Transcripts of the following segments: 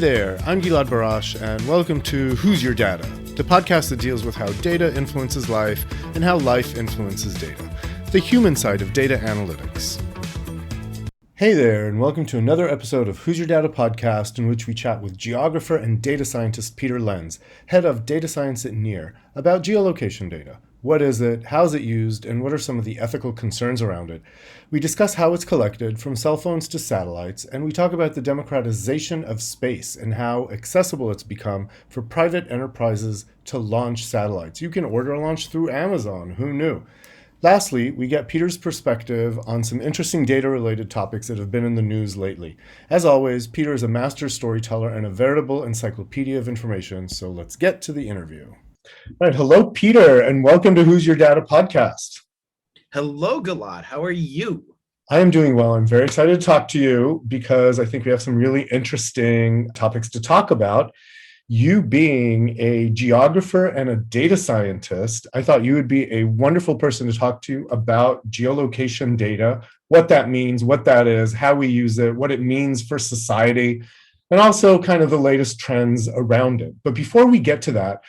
Hey there, I'm Gilad Barash, and welcome to Who's Your Data, the podcast that deals with how data influences life and how life influences data, the human side of data analytics. Hey there, and welcome to another episode of Who's Your Data podcast, in which we chat with geographer and data scientist Peter Lenz, head of data science at NEAR, about geolocation data. What is it, how is it used, and what are some of the ethical concerns around it? We discuss how it's collected, from cell phones to satellites, and we talk about the democratization of space and how accessible it's become for private enterprises to launch satellites. You can order a launch through Amazon, who knew? Lastly, we get Peter's perspective on some interesting data-related topics that have been in the news lately. As always, Peter is a master storyteller and a veritable encyclopedia of information, so let's get to the interview. All right, hello, Peter, and welcome to Who's Your Data podcast. Hello, Gilad. How are you? I am doing well. I'm very excited to talk to you because I think we have some really interesting topics to talk about. You being a geographer and a data scientist, I thought you would be a wonderful person to talk to about geolocation data, what that means, what that is, how we use it, what it means for society, and also kind of the latest trends around it. But before we get to that,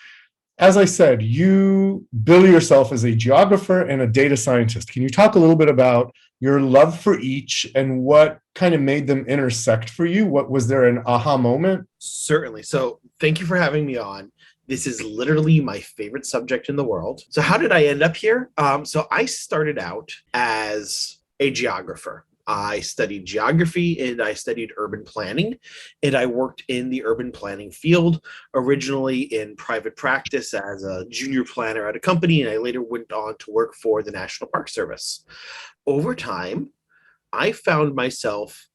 as I said, you bill yourself as a geographer and a data scientist. Can you talk a little bit about your love for each and what kind of made them intersect for you? What was there an aha moment? Certainly. So thank you for having me on. This is literally my favorite subject in the world. So how did I end up here? So I started out as a geographer. I studied geography and I studied urban planning, and I worked in the urban planning field, originally in private practice as a junior planner at a company, and I later went on to work for the National Park Service. Over time, I found myself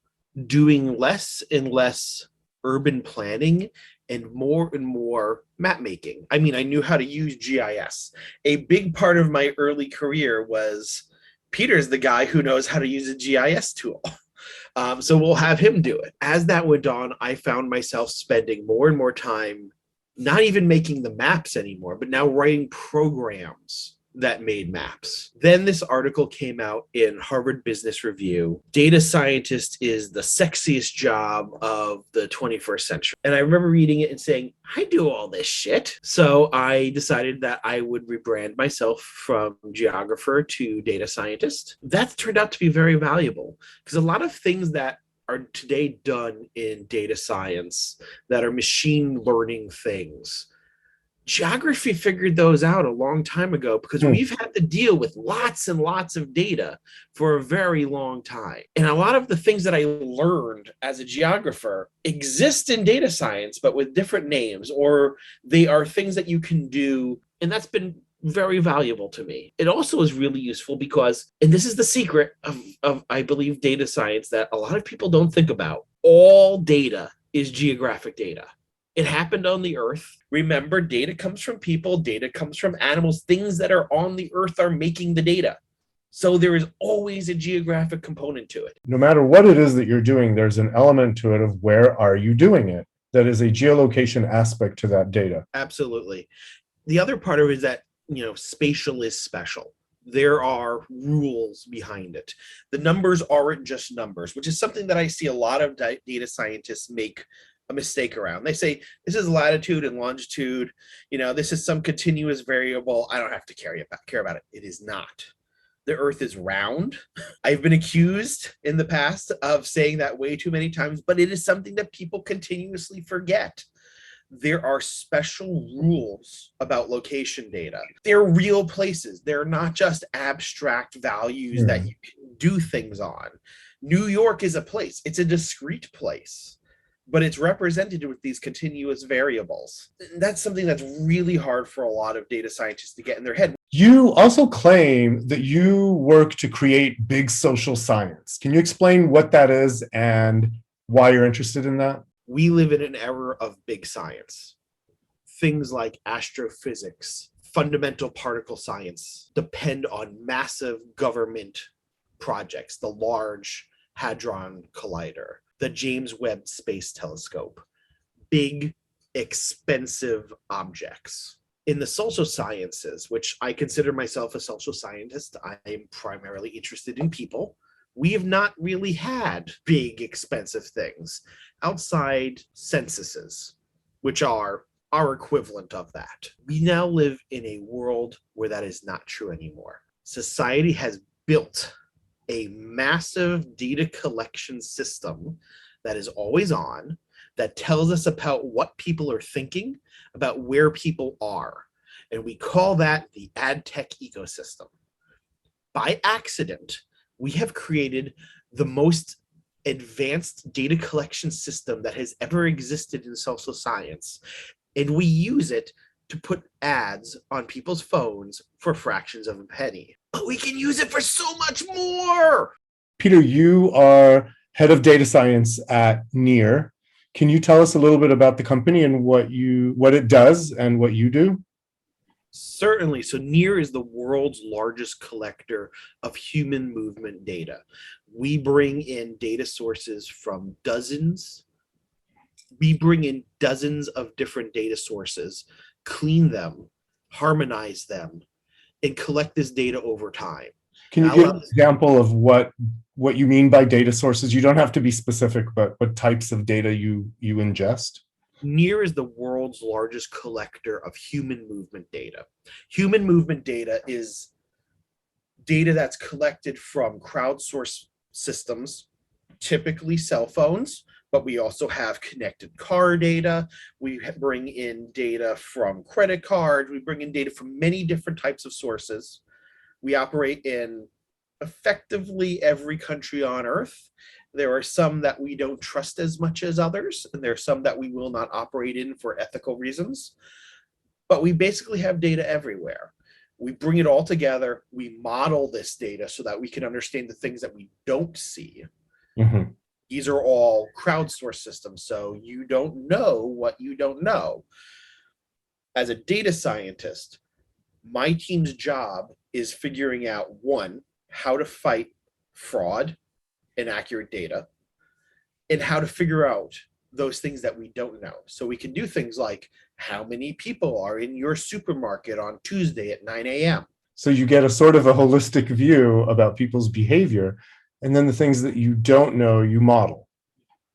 doing less and less urban planning and more map making. I mean, I knew how to use GIS. A big part of my early career was Peter's the guy who knows how to use a GIS tool. So we'll have him do it. As that went on, I found myself spending more and more time not even making the maps anymore, but now writing programs that made maps. Then this article came out in Harvard Business Review. Data scientist is the sexiest job of the 21st century. And I remember reading it and saying, I do all this shit. So I decided that I would rebrand myself from geographer to data scientist. That turned out to be very valuable because a lot of things that are today done in data science that are machine learning things, geography figured those out a long time ago because we've had to deal with lots and lots of data for a very long time. And a lot of the things that I learned as a geographer exist in data science, but with different names, or they are things that you can do. And that's been very valuable to me. It also is really useful because, and this is the secret of I believe, data science that a lot of people don't think about, all data is geographic data. It happened on the earth. Remember, data comes from people, data comes from animals. Things that are on the earth are making the data. So there is always a geographic component to it. No matter what it is that you're doing, there's an element to it of where are you doing it. That is a geolocation aspect to that data. Absolutely. The other part of it is that, spatial is special. There are rules behind it. The numbers aren't just numbers, which is something that I see a lot of data scientists make a mistake around. They say, this is latitude and longitude, this is some continuous variable. I don't have to care about it. It is not. The earth is round. I've been accused in the past of saying that way too many times, but it is something that people continuously forget. There are special rules about location data. They're real places. They're not just abstract values that you can do things on. New York is a place. It's a discrete place, but it's represented with these continuous variables. That's something that's really hard for a lot of data scientists to get in their head. You also claim that you work to create big social science. Can you explain what that is and why you're interested in that? We live in an era of big science. Things like astrophysics, fundamental particle science depend on massive government projects, the Large Hadron Collider, the James Webb Space Telescope, big, expensive objects. In the social sciences, which I consider myself a social scientist, I am primarily interested in people, We have not really had big, expensive things outside censuses, which are our equivalent of that. We now live in a world where that is not true anymore. Society has built a massive data collection system that is always on, that tells us about what people are thinking, about where people are. And we call that the ad tech ecosystem. By accident, we have created the most advanced data collection system that has ever existed in social science. And we use it to put ads on people's phones for fractions of a penny. But we can use it for so much more. Peter, you are head of data science at Near. Can you tell us a little bit about the company and what it does and what you do? Certainly. So Near is the world's largest collector of human movement data. We bring in data sources from dozens. We bring in dozens of different data sources, clean them, harmonize them, and collect this data over time. Can you give an example of what you mean by data sources? You don't have to be specific, but what types of data you ingest? Near is the world's largest collector of human movement data. Human movement data is data that's collected from crowdsourced systems, typically cell phones, but we also have connected car data. We bring in data from credit cards. We bring in data from many different types of sources. We operate in effectively every country on Earth. There are some that we don't trust as much as others, and there are some that we will not operate in for ethical reasons. But we basically have data everywhere. We bring it all together. We model this data so that we can understand the things that we don't see. Mm-hmm. These are all crowdsourced systems, so you don't know what you don't know. As a data scientist, my team's job is figuring out, one, how to fight fraud, inaccurate data, and how to figure out those things that we don't know. So we can do things like how many people are in your supermarket on Tuesday at 9 a.m. So you get a sort of a holistic view about people's behavior, and then the things that you don't know, you model.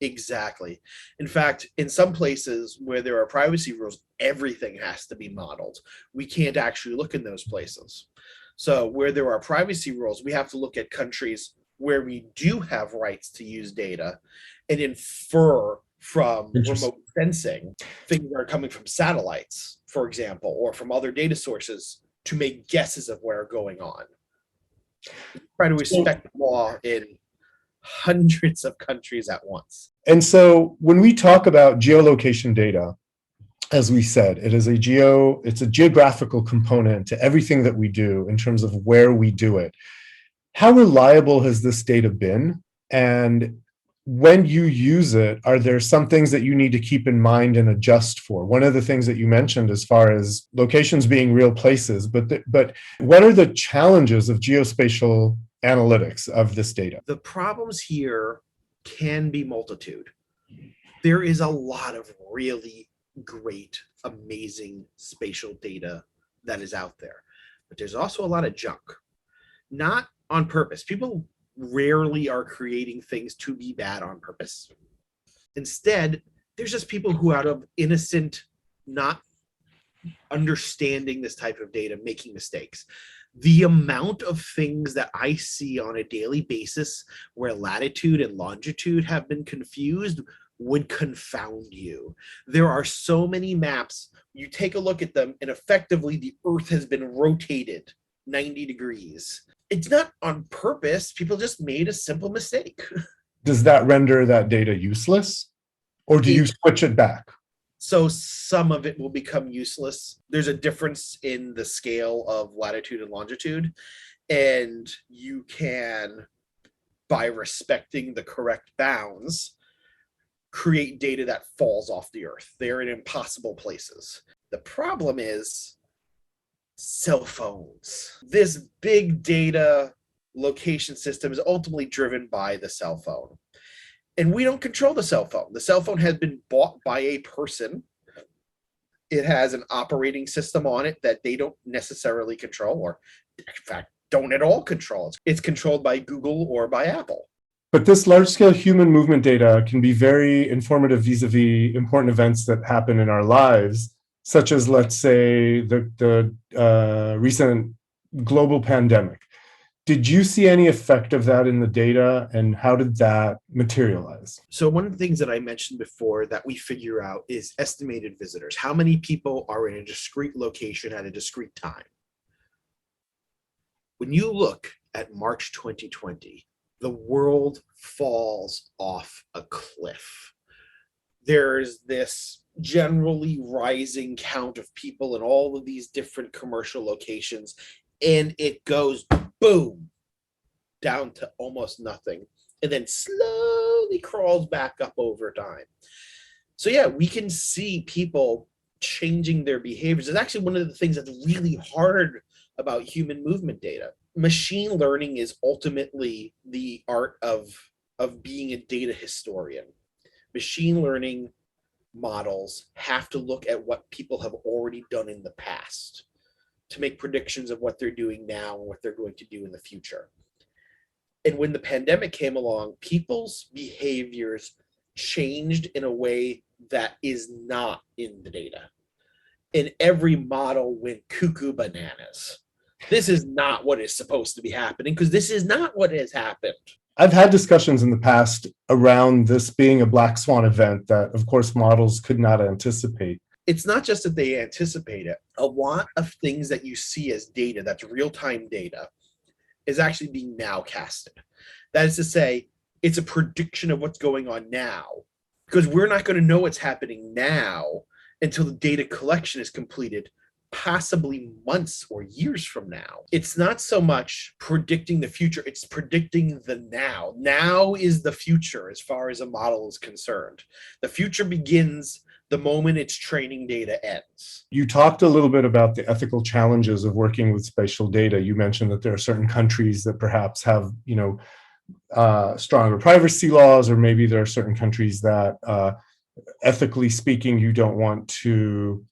Exactly. In fact, in some places where there are privacy rules, everything has to be modeled. We can't actually look in those places. So where there are privacy rules, we have to look at countries where we do have rights to use data and infer from remote sensing things that are coming from satellites, for example, or from other data sources to make guesses of what are going on. We try to respect the law in hundreds of countries at once. And so when we talk about geolocation data, as we said, it's a geographical component to everything that we do in terms of where we do it. How reliable has this data been? And when you use it, are there some things that you need to keep in mind and adjust for? One of the things that you mentioned as far as locations being real places, but what are the challenges of geospatial analytics of this data? The problems here can be multitude. There is a lot of really great, amazing spatial data that is out there, but there's also a lot of junk. Not on purpose. People rarely are creating things to be bad on purpose. Instead, there's just people who, out of innocent, not understanding this type of data, making mistakes. The amount of things that I see on a daily basis where latitude and longitude have been confused would confound you. There are so many maps, you take a look at them, and effectively the Earth has been rotated 90 degrees. It's not on purpose. People just made a simple mistake. Does that render that data useless? Or do you switch it back? So some of it will become useless. There's a difference in the scale of latitude and longitude. And you can, by respecting the correct bounds, create data that falls off the Earth. They're in impossible places. The problem is cell phones. This big data location system is ultimately driven by the cell phone. And we don't control the cell phone. The cell phone has been bought by a person. It has an operating system on it that they don't necessarily control, or in fact, don't at all control it. It's controlled by Google or by Apple. But this large-scale human movement data can be very informative vis-a-vis important events that happen in our lives, such as, let's say, the recent global pandemic. Did you see any effect of that in the data, and how did that materialize? So one of the things that I mentioned before that we figure out is estimated visitors. How many people are in a discrete location at a discrete time? When you look at March 2020, the world falls off a cliff. There's this generally rising count of people in all of these different commercial locations, and it goes boom down to almost nothing, and then slowly crawls back up over time. So yeah, we can see people changing their behaviors. It's actually one of the things that's really hard about human movement data. Machine learning is ultimately the art of being a data historian. Machine learning models have to look at what people have already done in the past to make predictions of what they're doing now and what they're going to do in the future. And when the pandemic came along, people's behaviors changed in a way that is not in the data. And every model went cuckoo bananas. This is not what is supposed to be happening, because this is not what has happened. I've had discussions in the past around this being a black swan event that, of course, models could not anticipate. It's not just that they anticipate it. A lot of things that you see as data, that's real-time data, is actually being nowcasted. That is to say, it's a prediction of what's going on now, because we're not going to know what's happening now until the data collection is completed, possibly months or years from now. It's not so much predicting the future, it's predicting the now. Now is the future as far as a model is concerned. The future begins the moment its training data ends. You talked a little bit about the ethical challenges of working with spatial data. You mentioned that there are certain countries that perhaps have, stronger privacy laws, or maybe there are certain countries that, ethically speaking, you don't want to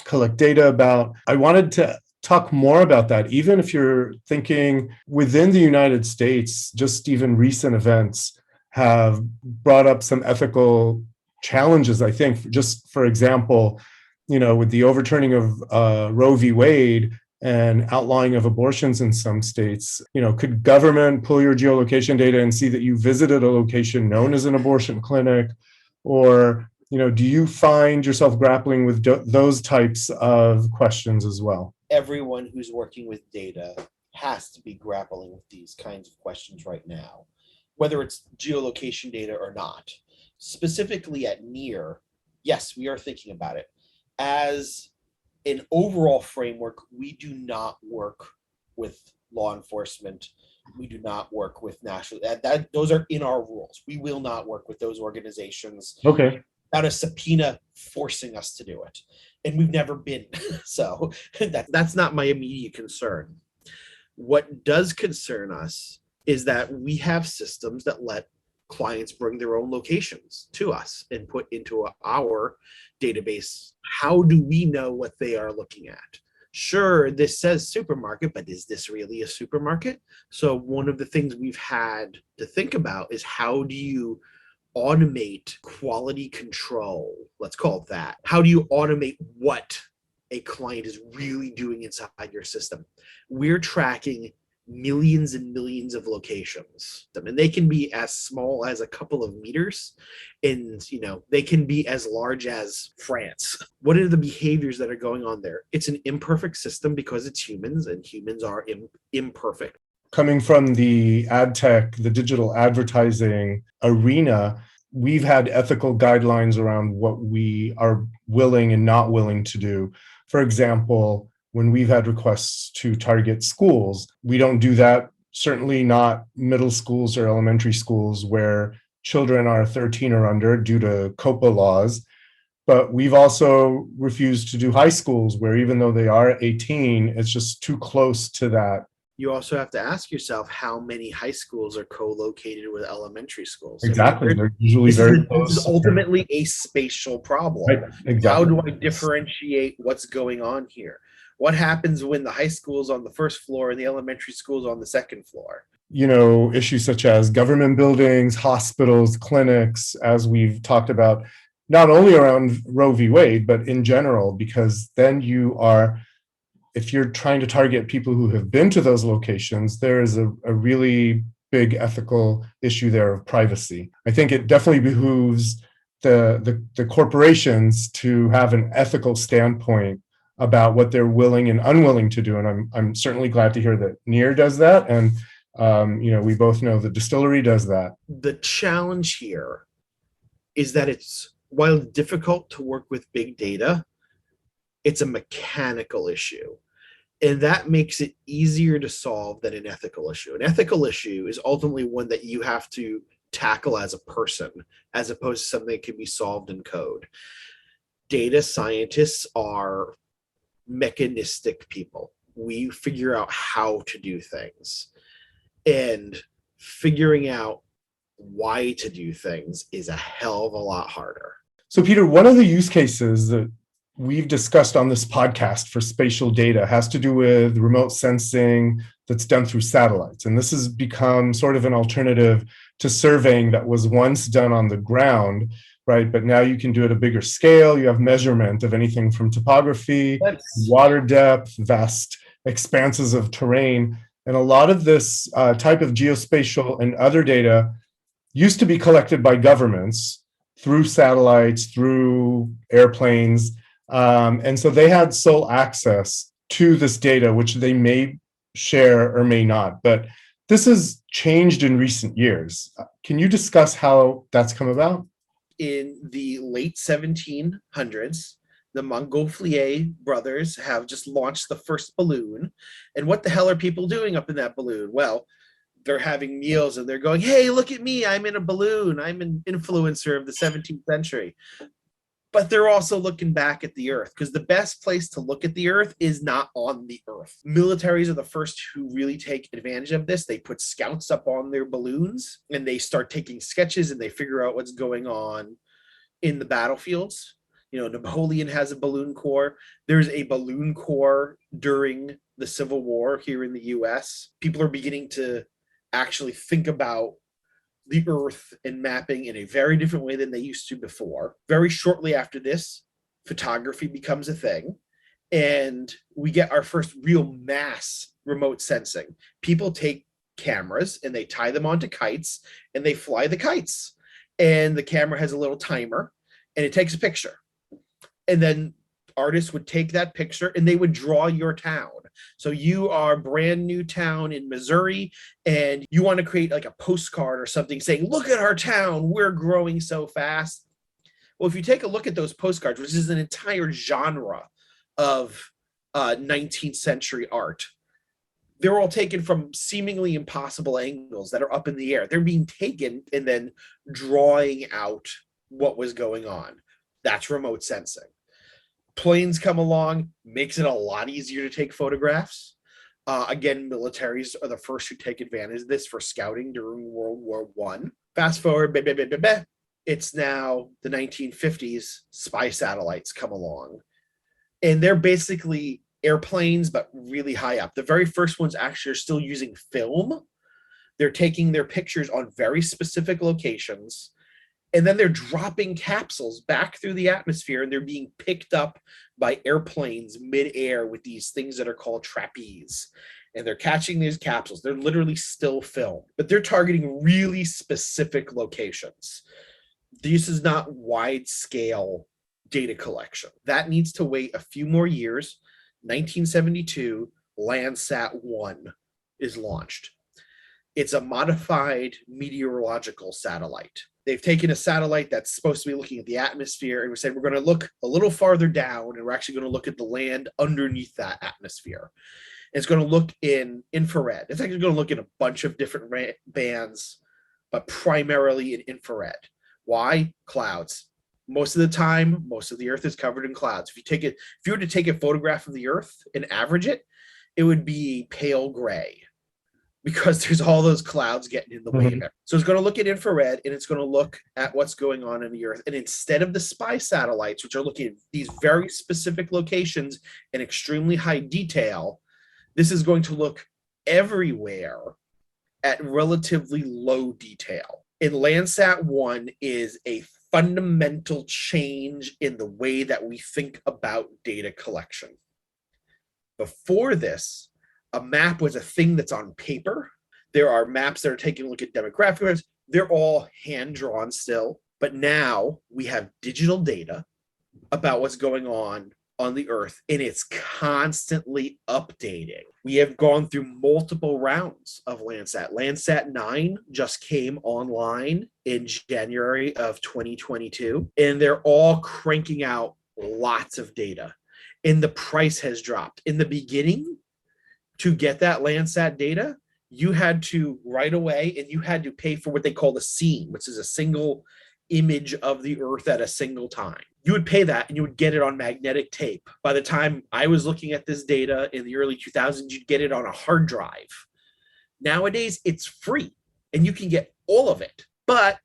collect data about. I wanted to talk more about that, even if you're thinking within the United States, just even recent events have brought up some ethical challenges, I think. Just for example, with the overturning of Roe v. Wade and outlawing of abortions in some states, could government pull your geolocation data and see that you visited a location known as an abortion clinic? Or do you find yourself grappling with those types of questions as well? Everyone who's working with data has to be grappling with these kinds of questions right now, whether it's geolocation data or not. Specifically at NEAR, yes, we are thinking about it. As an overall framework, we do not work with law enforcement. We do not work with national, those are in our rules. We will not work with those organizations. Okay. Without a subpoena forcing us to do it. And we've never been. So that's not my immediate concern. What does concern us is that we have systems that let clients bring their own locations to us and put into our database. How do we know what they are looking at? Sure, this says supermarket, but is this really a supermarket? So one of the things we've had to think about is, how do you automate quality control? Let's call it that. How do you automate what a client is really doing inside your system? We're tracking millions and millions of locations, and they can be as small as a couple of meters, and they can be as large as France. What are the behaviors that are going on there? It's an imperfect system because it's humans, and humans are imperfect. Coming from the ad tech, the digital advertising arena, we've had ethical guidelines around what we are willing and not willing to do. For example, when we've had requests to target schools, we don't do that, certainly not middle schools or elementary schools where children are 13 or under due to COPA laws. But we've also refused to do high schools where, even though they are 18, it's just too close to that. You also have to ask yourself how many high schools are co-located with elementary schools. Exactly. They're usually very close. This is ultimately a spatial problem. Right. Exactly. How do I differentiate what's going on here? What happens when the high school's on the first floor and the elementary school's on the second floor? Issues such as government buildings, hospitals, clinics, as we've talked about, not only around Roe v. Wade, but in general, because then if you're trying to target people who have been to those locations, there is a really big ethical issue there of privacy. I think it definitely behooves the corporations to have an ethical standpoint about what they're willing and unwilling to do. And I'm certainly glad to hear that Near does that. And we both know the distillery does that. The challenge here is that while difficult to work with big data, it's a mechanical issue. And that makes it easier to solve than an ethical issue. An ethical issue is ultimately one that you have to tackle as a person, as opposed to something that can be solved in code. Data scientists are mechanistic people. We figure out how to do things. And figuring out why to do things is a hell of a lot harder. So, Peter, one of the use cases that we've discussed on this podcast for spatial data has to do with remote sensing that's done through satellites. And this has become sort of an alternative to surveying that was once done on the ground, right? But now you can do it at a bigger scale. You have measurement of anything from topography, water depth, vast expanses of terrain. And a lot of this type of geospatial and other data used to be collected by governments through satellites, through airplanes. And so they had sole access to this data, which they may share or may not. But this has changed in recent years. Can you discuss how that's come about? In the late 1700s, the Montgolfier brothers have just launched the first balloon. And what the hell are people doing up in that balloon? Well, they're having meals and they're going, hey, look at me, I'm in a balloon. I'm an influencer of the 17th century. But they're also looking back at the Earth, because the best place to look at the Earth is not on the Earth. Militaries are the first who really take advantage of this. They put scouts up on their balloons and they start taking sketches and they figure out what's going on in the battlefields. Napoleon has a balloon corps. There's a balloon corps during the Civil War here in the US. People are beginning to actually think about the Earth and mapping in a very different way than they used to before. Very shortly after this, photography becomes a thing, and we get our first real mass remote sensing. People take cameras and they tie them onto kites and they fly the kites. And the camera has a little timer and it takes a picture. And then artists would take that picture and they would draw your town. So you are a brand new town in Missouri and you want to create like a postcard or something saying, look at our town, we're growing so fast. Well, if you take a look at those postcards, which is an entire genre of 19th century art, they're all taken from seemingly impossible angles that are up in the air. They're being taken and then drawing out what was going on. That's remote sensing. Planes come along, makes it a lot easier to take photographs. Again, militaries are the first who take advantage of this for scouting during World War I. Fast forward, it's now the 1950s, spy satellites come along. And they're basically airplanes, but really high up. The very first ones actually are still using film. They're taking their pictures on very specific locations. And then they're dropping capsules back through the atmosphere and they're being picked up by airplanes mid-air with these things that are called trapeze. And they're catching these capsules. They're literally still film, but they're targeting really specific locations. This is not wide-scale data collection. That needs to wait a few more years. 1972, Landsat-1 is launched. It's a modified meteorological satellite. They've taken a satellite that's supposed to be looking at the atmosphere and we said, we're going to look a little farther down and we're actually going to look at the land underneath that atmosphere. And it's going to look in infrared. It's actually going to look in a bunch of different bands, but primarily in infrared. Why? Clouds. Most of the time, most of the Earth is covered in clouds. If you were to take a photograph of the Earth and average it, it would be pale gray. because there's all those clouds getting in the way Mhm. there. So it's going to look at infrared, and it's going to look at what's going on in the Earth. And instead of the spy satellites, which are looking at these very specific locations in extremely high detail, this is going to look everywhere at relatively low detail. And Landsat 1 is a fundamental change in the way that we think about data collection. Before this, a map was a thing that's on paper. There are maps that are taking a look at demographics. They're all hand-drawn still. But now we have digital data about what's going on the Earth, and it's constantly updating. We have gone through multiple rounds of Landsat. Landsat 9 just came online in January of 2022, and they're all cranking out lots of data. And the price has dropped. In the beginning, to get that Landsat data, you had to right away, and you had to pay for what they call the scene, which is a single image of the Earth at a single time. You would pay that and you would get it on magnetic tape. By the time I was looking at this data in the early 2000s, you'd get it on a hard drive. Nowadays, it's free and you can get all of it. But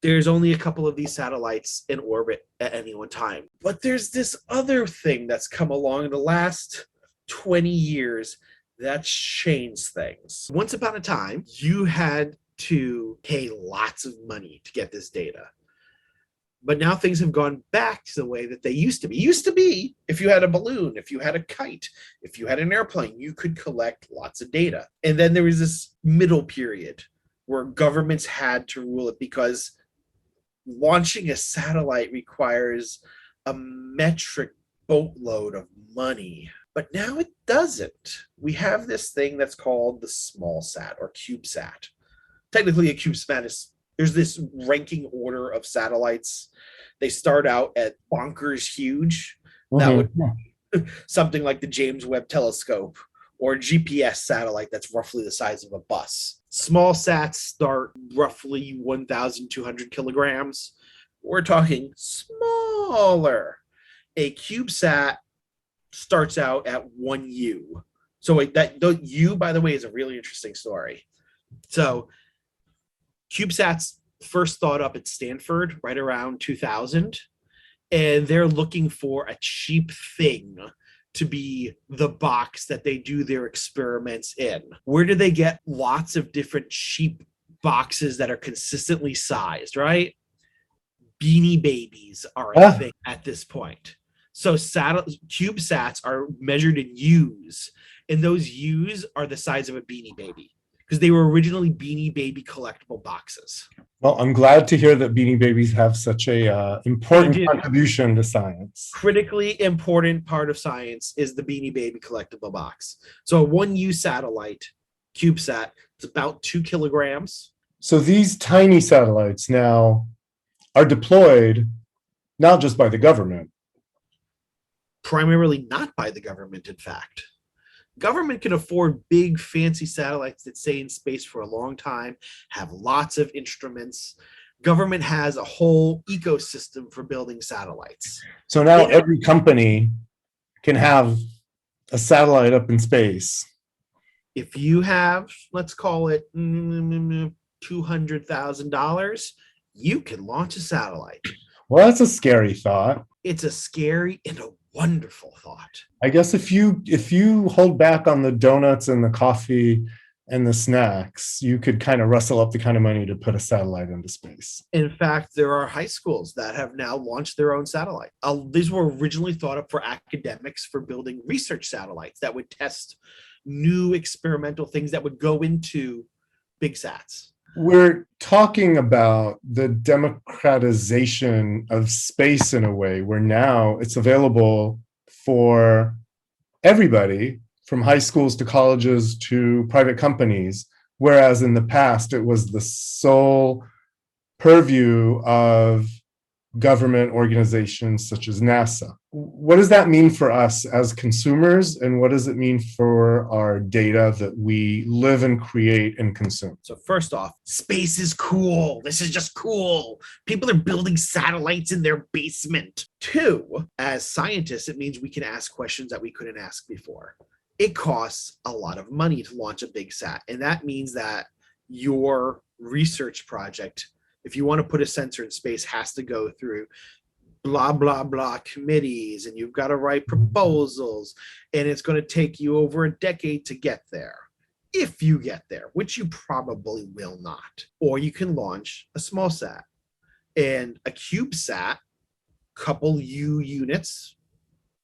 there's only a couple of these satellites in orbit at any one time. But there's this other thing that's come along in the last 20 years that's changed things. Once upon a time, you had to pay lots of money to get this data. But now things have gone back to the way that they used to be. Used to be, if you had a balloon, if you had a kite, if you had an airplane, you could collect lots of data. And then there was this middle period where governments had to rule it because launching a satellite requires a metric boatload of money. But now it doesn't. We have this thing that's called the small sat or CubeSat. Technically, a CubeSat is, there's this ranking order of satellites. They start out at bonkers huge. That would something like the James Webb Telescope or a GPS satellite that's roughly the size of a bus. Small sats start roughly 1,200 kilograms. We're talking smaller. A CubeSat starts out at 1 U. So that U, by the way, is a really interesting story. So CubeSats first thought up at Stanford right around 2000, and they're looking for a cheap thing to be the box that they do their experiments in. Where do they get lots of different cheap boxes that are consistently sized, right? Beanie Babies are a thing at this point. So CubeSats are measured in U's, and those U's are the size of a Beanie Baby because they were originally Beanie Baby collectible boxes. Well, I'm glad to hear that Beanie Babies have such a important contribution to science. Critically important part of science is the Beanie Baby collectible box. So a 1U satellite, CubeSat, it's about 2 kilograms. So these tiny satellites now are deployed not just by the government. Primarily not by the government, in fact. Government can afford big, fancy satellites that stay in space for a long time, have lots of instruments. Government has a whole ecosystem for building satellites. So now every company can have a satellite up in space. If you have, let's call it $200,000, you can launch a satellite. Well, that's a scary thought. It's a scary and a wonderful thought. I guess if you hold back on the donuts and the coffee and the snacks, you could kind of rustle up the kind of money to put a satellite into space. In fact, there are high schools that have now launched their own satellite. These were originally thought up for academics for building research satellites that would test new experimental things that would go into big sats. We're talking about the democratization of space in a way where now it's available for everybody, from high schools to colleges to private companies, whereas in the past it was the sole purview of government organizations such as NASA. What does that mean for us as consumers, and what does it mean for our data that we live and create and consume? So first off, space is cool. This is just cool. People are building satellites in their basement. Two, as scientists, it means we can ask questions that we couldn't ask before. it costs a lot of money to launch a big sat. And that means that your research project, if you want to put a sensor in space, has to go through blah, blah, blah committees, and you've got to write proposals, and it's going to take you over a decade to get there. If you get there, which you probably will not. Or you can launch a small sat. And a CubeSat, couple U units,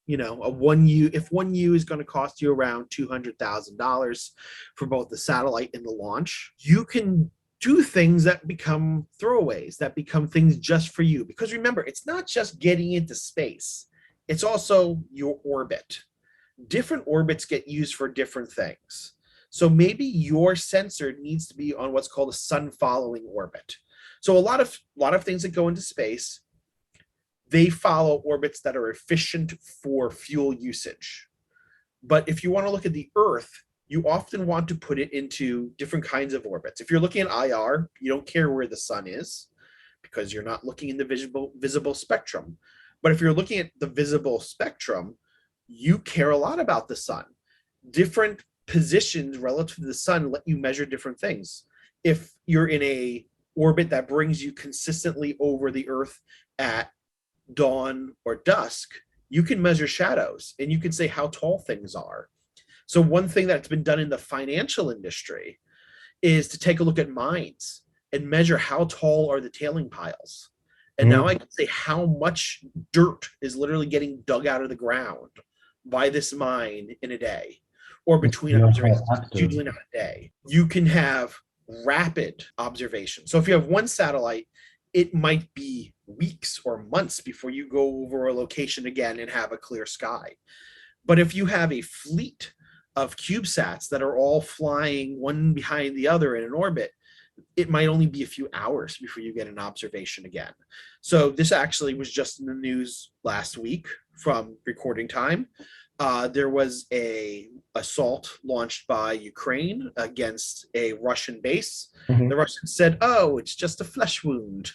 a 1U, if 1U is going to cost you around $200,000 for both the satellite and the launch, you can do things that become throwaways, that become things just for you. Because remember, it's not just getting into space, it's also your orbit. Different orbits get used for different things. So maybe your sensor needs to be on what's called a sun following orbit. So a lot of things that go into space, they follow orbits that are efficient for fuel usage. But if you want to look at the Earth, you often want to put it into different kinds of orbits. If you're looking at IR, you don't care where the sun is because you're not looking in the visible spectrum. But if you're looking at the visible spectrum, you care a lot about the sun. Different positions relative to the sun let you measure different things. If you're in a orbit that brings you consistently over the Earth at dawn or dusk, you can measure shadows and you can say how tall things are. So one thing that's been done in the financial industry is to take a look at mines and measure how tall are the tailing piles. And now I can say how much dirt is literally getting dug out of the ground by this mine in a day, or between observations. It's usually not a day. You can have rapid observation. So if you have one satellite, it might be weeks or months before you go over a location again and have a clear sky. But if you have a fleet of CubeSats that are all flying one behind the other in an orbit, it might only be a few hours before you get an observation again. So this actually was just in the news last week from recording time. There was a assault launched by Ukraine against a Russian base. The Russians said, "Oh, it's just a flesh wound."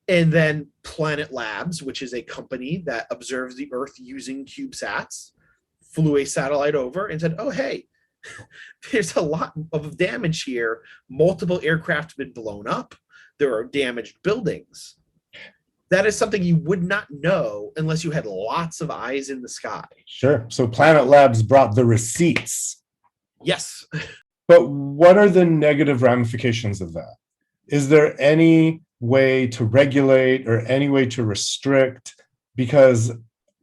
And then Planet Labs, which is a company that observes the Earth using CubeSats, flew a satellite over and said, "Oh, hey, there's a lot of damage here. Multiple aircraft have been blown up. There are damaged buildings." That is something you would not know unless you had lots of eyes in the sky. Sure. So Planet Labs brought the receipts. Yes. But what are the negative ramifications of that? Is there any way to regulate or any way to restrict? Because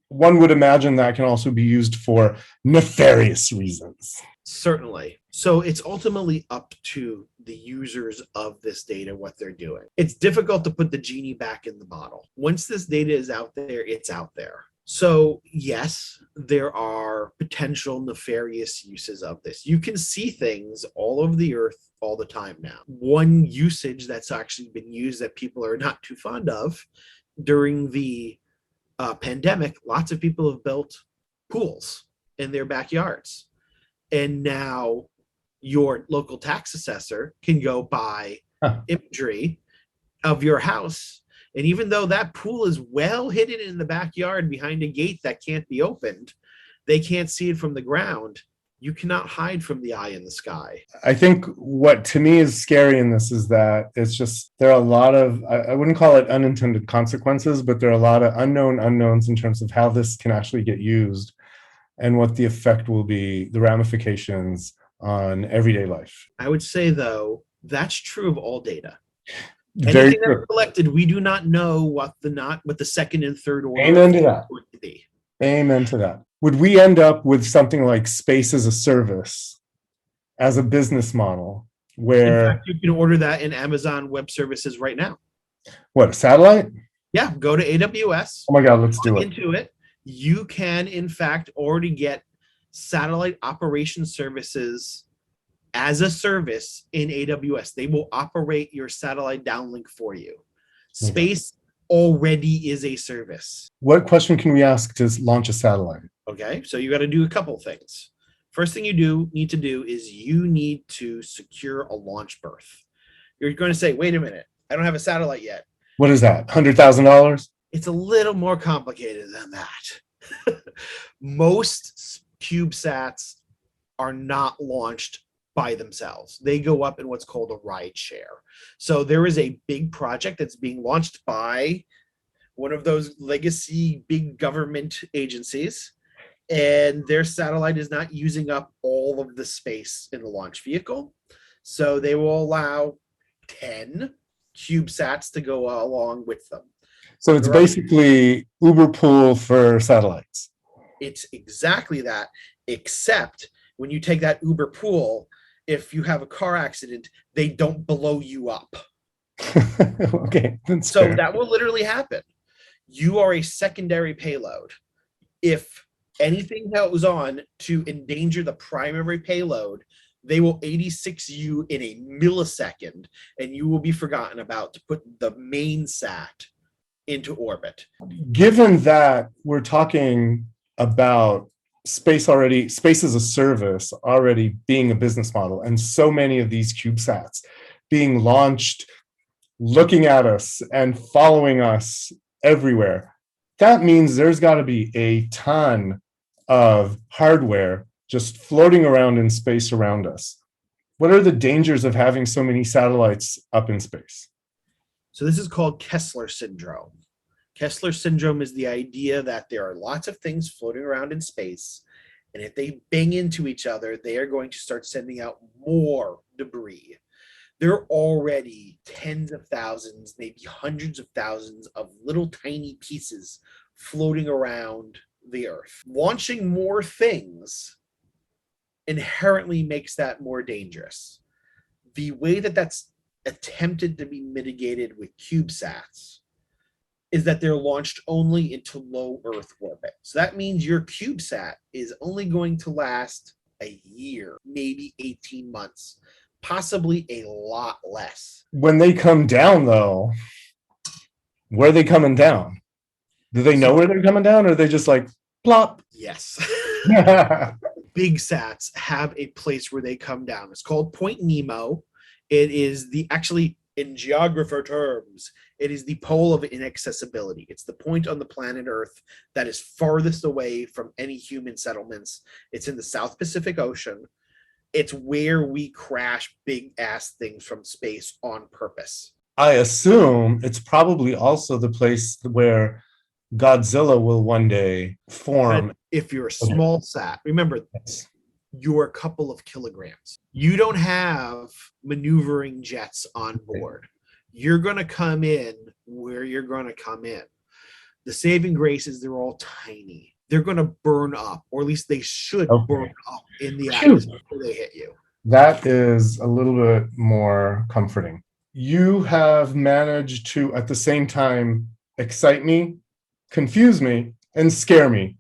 one would imagine that can also be used for nefarious reasons. Certainly. So it's ultimately up to the users of this data, what they're doing. It's difficult to put the genie back in the bottle. Once this data is out there, it's out there. So yes, there are potential nefarious uses of this. You can see things all over the Earth all the time now. One usage that's actually been used that people are not too fond of during the pandemic, lots of people have built pools in their backyards. And now your local tax assessor can go buy imagery of your house. And even though that pool is well hidden in the backyard behind a gate that can't be opened, they can't see it from the ground. You cannot hide from the eye in the sky. I think what to me is scary in this is that it's just, there are a lot of, I wouldn't call it unintended consequences, but there are a lot of unknown unknowns in terms of how this can actually get used and what the effect will be, the ramifications on everyday life. I would say, though, that's true of all data. Anything that's collected, we do not know what the second and third order Amen to that. Would be. Amen to that. Would we end up with something like space as a service as a business model where... In fact, you can order that in Amazon Web Services right now. What, a satellite? Yeah, go to AWS. Oh my God, let's do it. Into it. You can, in fact, already get satellite operation services as a service in AWS. They will operate your satellite downlink for you. Space already is a service. What question can we ask to launch a satellite? Okay, so you got to do a couple things. First thing you need to do is you need to secure a launch berth. You're going to say, wait a minute, I don't have a satellite yet. What is that, $100,000? It's a little more complicated than that. Most CubeSats are not launched by themselves. They go up in what's called a ride share. So there is a big project that's being launched by one of those legacy big government agencies, and their satellite is not using up all of the space in the launch vehicle. So they will allow 10 CubeSats to go along with them. So it's basically Uber Pool for satellites. It's exactly that, except when you take that Uber Pool, if you have a car accident, they don't blow you up. Okay, that's so fair. That will literally happen. You are a secondary payload. If anything goes on to endanger the primary payload, they will 86 you in a millisecond, and you will be forgotten about to put the main sat into orbit. Given that we're talking about space as a service already being a business model, and so many of these CubeSats being launched, looking at us and following us everywhere, that means there's got to be a ton of hardware just floating around in space around us. What are the dangers of having so many satellites up in space? So this is called Kessler syndrome. Kessler syndrome is the idea that there are lots of things floating around in space, and if they bang into each other, they are going to start sending out more debris. There are already tens of thousands, maybe hundreds of thousands of little tiny pieces floating around the Earth. Launching more things inherently makes that more dangerous. The way that that's attempted to be mitigated with CubeSats is that they're launched only into low Earth orbit. So that means your CubeSat is only going to last a year, maybe 18 months, possibly a lot less. When they come down, though, where are they coming down? Do they know where they're coming down, or are they just like, plop? Yes. Big sats have a place where they come down. It's called Point Nemo. It is actually, in geographer terms, it is the pole of inaccessibility. It's the point on the planet Earth that is farthest away from any human settlements. It's in the South Pacific Ocean. It's where we crash big ass things from space on purpose. I assume it's probably also the place where Godzilla will one day form. But if you're a small sat, remember, you're a couple of kilograms. You don't have maneuvering jets on board. You're going to come in where you're going to come in. The saving grace is they're all tiny. They're going to burn up, or at least they should burn up in the atmosphere before they hit you. That is a little bit more comforting. You have managed to, at the same time, excite me, confuse me, and scare me.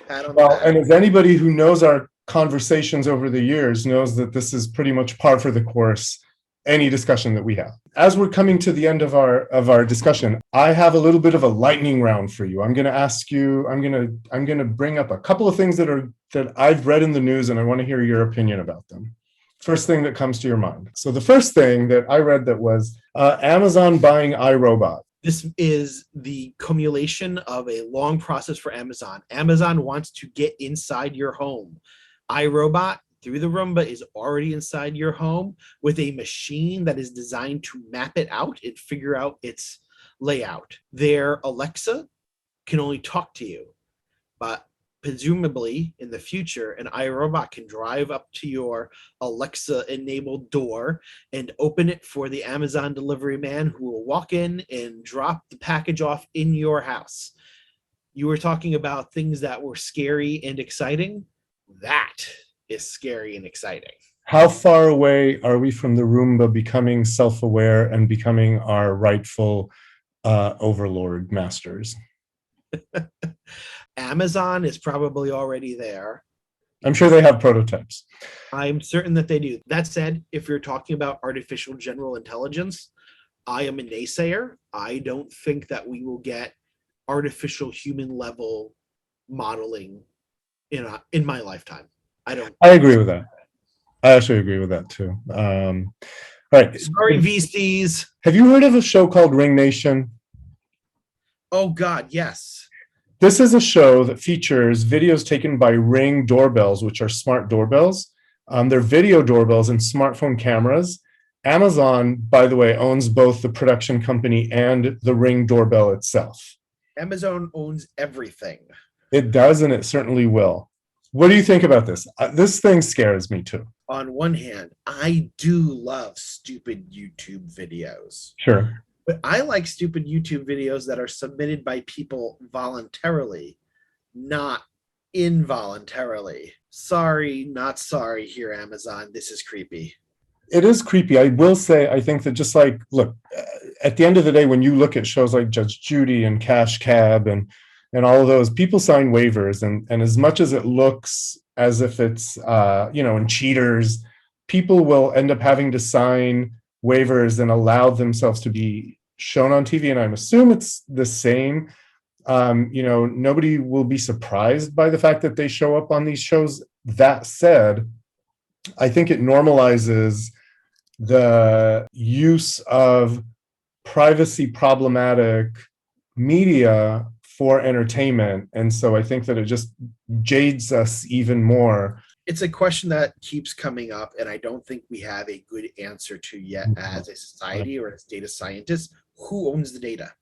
Well, and as anybody who knows our conversations over the years knows that this is pretty much par for the course, any discussion that we have. As we're coming to the end of our discussion, I have a little bit of a lightning round for you. I'm going to ask you, I'm going to bring up a couple of things that I've read in the news, and I want to hear your opinion about them. First thing that comes to your mind. So the first thing that I read that was Amazon buying iRobot. This is the cumulation of a long process for Amazon. Amazon wants to get inside your home. iRobot, through the Roomba, is already inside your home with a machine that is designed to map it out and figure out its layout. Their Alexa can only talk to you, but presumably in the future, an iRobot can drive up to your Alexa-enabled door and open it for the Amazon delivery man, who will walk in and drop the package off in your house. You were talking about things that were scary and exciting. That is scary and exciting. How far away are we from the Roomba becoming self-aware and becoming our rightful overlord masters? Amazon is probably already there. I'm sure they have prototypes. I'm certain that they do. That said, if you're talking about artificial general intelligence, I am a naysayer. I don't think that we will get artificial human level modeling in my lifetime. I agree with that. I actually agree with that too. All right. Sorry, VCs. Have you heard of a show called Ring Nation? Oh God, yes. This is a show that features videos taken by Ring doorbells, which are smart doorbells, their video doorbells and smartphone cameras. Amazon, by the way, owns both the production company and the Ring doorbell itself. Amazon owns everything. It does, and it certainly will. What do you think about this? This thing scares me too. On one hand, I do love stupid YouTube videos. Sure. But I like stupid YouTube videos that are submitted by people voluntarily, not involuntarily. Sorry, not sorry here, Amazon. This is creepy. It is creepy. I will say, I think that just like, look, at the end of the day, when you look at shows like Judge Judy and Cash Cab and all of those, people sign waivers. And as much as it looks as if it's, and cheaters, people will end up having to sign waivers and allow themselves to be shown on TV. And I assume it's the same. Nobody will be surprised by the fact that they show up on these shows. That said, I think it normalizes the use of privacy problematic media for entertainment. And so I think that it just jades us even more. It's a question that keeps coming up, and I don't think we have a good answer to yet as a society or as data scientists. Who owns the data?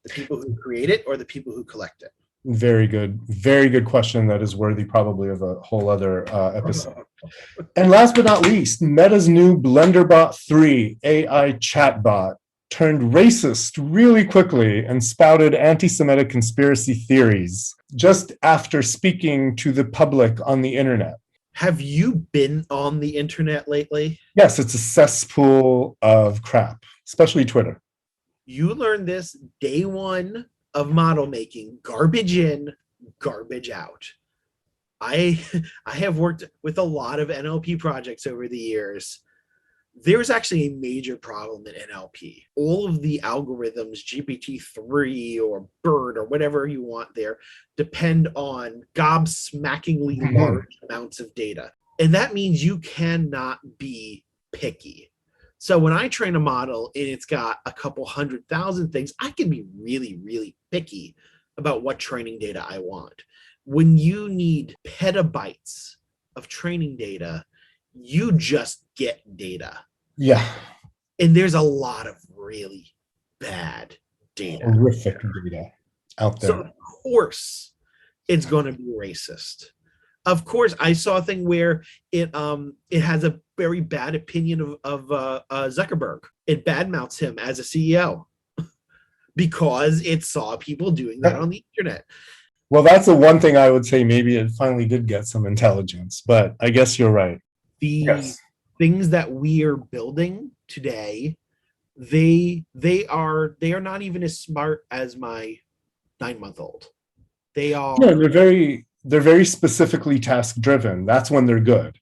The people who create it or the people who collect it? Very good question that is worthy probably of a whole other episode. And last but not least, Meta's new BlenderBot 3 AI chatbot turned racist really quickly and spouted anti-Semitic conspiracy theories just after speaking to the public on the internet. Have you been on the internet lately? Yes, it's a cesspool of crap, especially Twitter. You learned this day one of model making, garbage in, garbage out. I have worked with a lot of NLP projects over the years. There's actually a major problem in NLP. All of the algorithms, GPT-3 or BERT or whatever you want there, depend on gobsmackingly large amounts of data. And that means you cannot be picky. So when I train a model and it's got a couple 100,000 things, I can be really, really picky about what training data I want. When you need petabytes of training data, you just get data. Yeah. And there's a lot of really bad data. Horrific data out there. So of course it's going to be racist. Of course, I saw a thing where it has a very bad opinion of Zuckerberg. It badmouths him as a CEO because it saw people doing that on the internet. Well, that's the one thing I would say. Maybe it finally did get some intelligence, but I guess you're right. The things that we are building today, they are not even as smart as my 9-month-old. They are. Yeah, they're very specifically task driven. That's when they're good.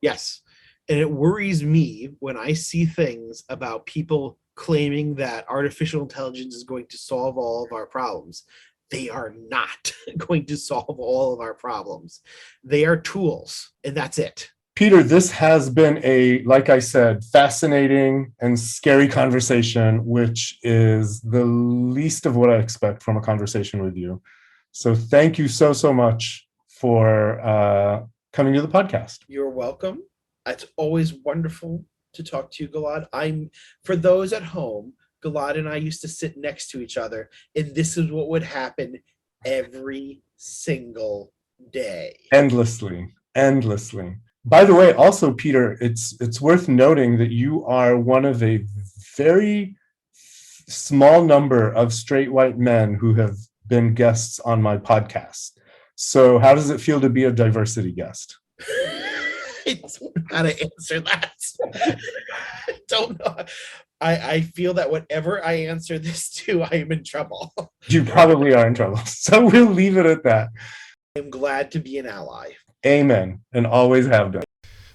Yes. And it worries me when I see things about people claiming that artificial intelligence is going to solve all of our problems. They are not going to solve all of our problems. They are tools, and that's it. Peter, this has been like I said, fascinating and scary conversation, which is the least of what I expect from a conversation with you. So thank you so much for coming to the podcast. You're welcome. It's always wonderful to talk to you, Gilad. For those at home, Gilad and I used to sit next to each other, and this is what would happen every single day. Endlessly. By the way, also, Peter, it's worth noting that you are one of a very small number of straight white men who have been guests on my podcast. So how does it feel to be a diversity guest? I don't know how to answer that. I don't know. I feel that whatever I answer this to, I am in trouble. You probably are in trouble. So we'll leave it at that. I'm glad to be an ally. Amen. And always have done.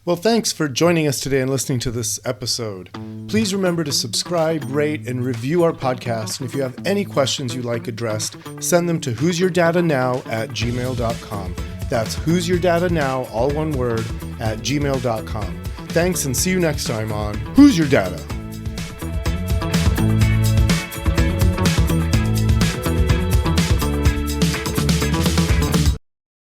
Well, thanks for joining us today and listening to this episode. Please remember to subscribe, rate, and review our podcast. And if you have any questions you'd like addressed, send them to who'syourdatanow@gmail.com. That's who'syourdatanow, all one word, @gmail.com. Thanks, and see you next time on Who's Your Data?